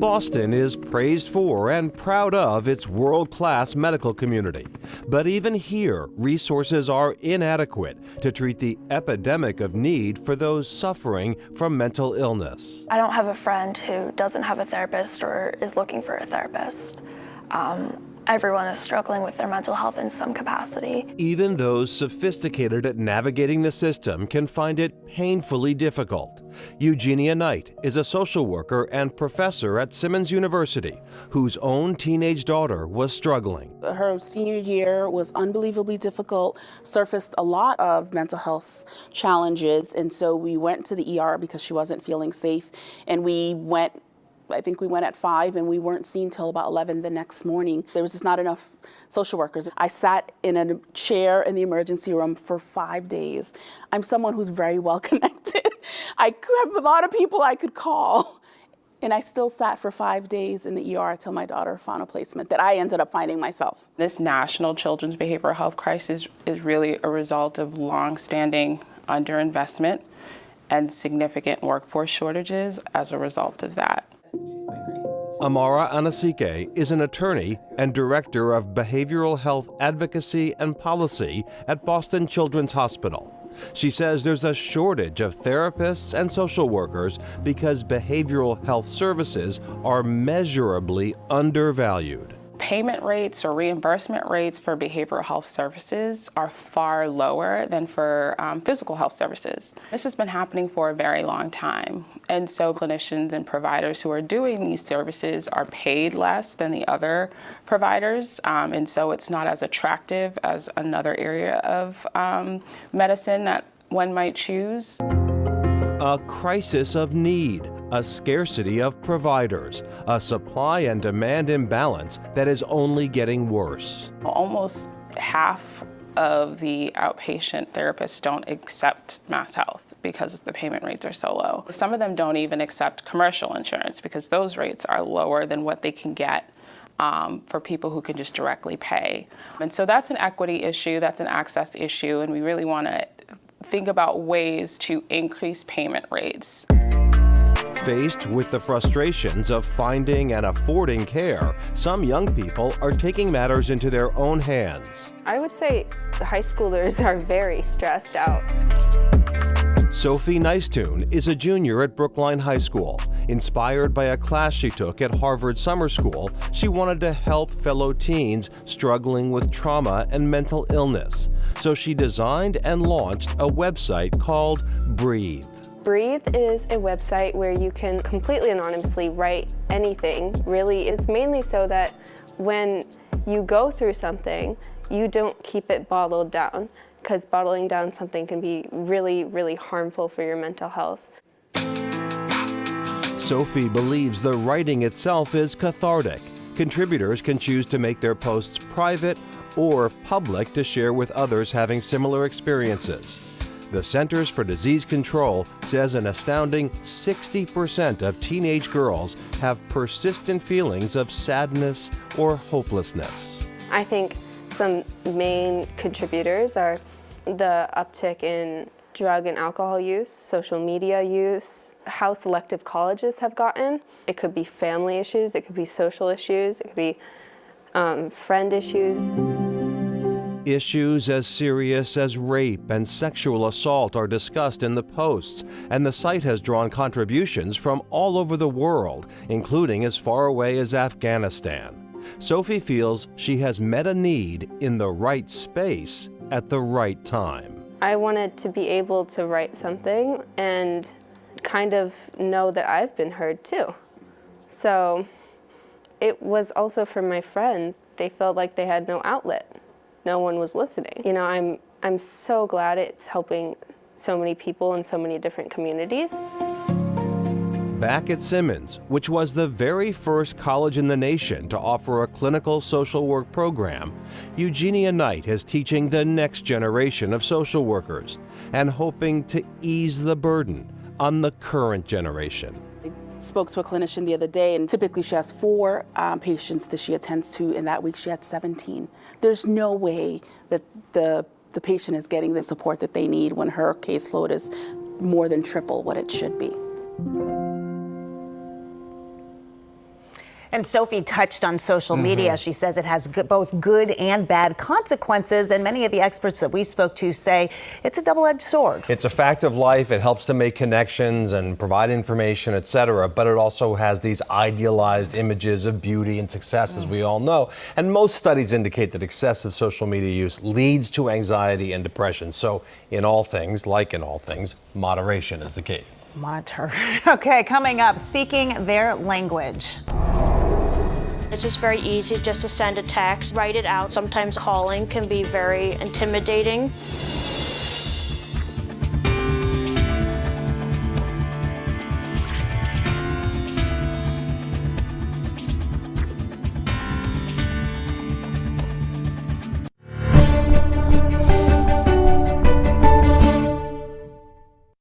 Boston is praised for and proud of its world-class medical community. But even here, resources are inadequate to treat the epidemic of need for those suffering from mental illness. I don't have a friend who doesn't have a therapist or is looking for a therapist. Everyone is struggling with their mental health in some capacity. Even those sophisticated at navigating the system can find it painfully difficult. Eugenia Knight is a social worker and professor at Simmons University, whose own teenage daughter was struggling. Her senior year was unbelievably difficult, surfaced a lot of mental health challenges, and so we went to the ER because she wasn't feeling safe, and I think we went at 5 and we weren't seen till about 11 the next morning. There was just not enough social workers. I sat in a chair in the emergency room for 5 days. I'm someone who's very well connected. I have a lot of people I could call. And I still sat for 5 days in the ER until my daughter found a placement that I ended up finding myself. This national children's behavioral health crisis is really a result of long-standing underinvestment and significant workforce shortages as a result of that. Amara Anasike is an attorney and director of behavioral health advocacy and policy at Boston Children's Hospital. She says there's a shortage of therapists and social workers because behavioral health services are measurably undervalued. Payment rates or reimbursement rates for behavioral health services are far lower than for physical health services. This has been happening for a very long time. And so clinicians and providers who are doing these services are paid less than the other providers. And so it's not as attractive as another area of medicine that one might choose. A crisis of need, a scarcity of providers, a supply and demand imbalance that is only getting worse. Almost half of the outpatient therapists don't accept MassHealth because the payment rates are so low. Some of them don't even accept commercial insurance because those rates are lower than what they can get for people who can just directly pay. And so that's an equity issue, that's an access issue, and we really want to think about ways to increase payment rates. Faced with the frustrations of finding and affording care, some young people are taking matters into their own hands. I would say high schoolers are very stressed out. Sophie Nicetoon is a junior at Brookline High School. Inspired by a class she took at Harvard Summer School, she wanted to help fellow teens struggling with trauma and mental illness. So she designed and launched a website called Breathe. Breathe is a website where you can completely anonymously write anything. Really, it's mainly so that when you go through something, you don't keep it bottled down, because bottling down something can be really, really harmful for your mental health. Sophie believes the writing itself is cathartic. Contributors can choose to make their posts private or public to share with others having similar experiences. The Centers for Disease Control says an astounding 60% of teenage girls have persistent feelings of sadness or hopelessness. I think some main contributors are the uptick in drug and alcohol use, social media use, how selective colleges have gotten. It could be family issues, it could be social issues, it could be friend issues. Issues as serious as rape and sexual assault are discussed in the posts, and the site has drawn contributions from all over the world, including as far away as Afghanistan. Sophie feels she has met a need in the right space at the right time. I wanted to be able to write something and kind of know that I've been heard too. So it was also for my friends. They felt like they had no outlet. No one was listening. You know, I'm so glad it's helping so many people in so many different communities. Back at Simmons, which was the very first college in the nation to offer a clinical social work program, Eugenia Knight is teaching the next generation of social workers and hoping to ease the burden on the current generation. I spoke to a clinician the other day, and typically she has 4 patients that she attends to, and that week she had 17. There's no way that the patient is getting the support that they need when her caseload is more than triple what it should be. And Sophie touched on social media. She says it has both good and bad consequences, and many of the experts that we spoke to say it's a double-edged sword. It's a fact of life. It helps to make connections and provide information, etc. But it also has these idealized images of beauty and success, as we all know. And most studies indicate that excessive social media use leads to anxiety and depression. So in all things, like in all things, moderation is the key. Monitor. Okay, coming up, speaking their language. It's just very easy just to send a text, write it out. Sometimes calling can be very intimidating.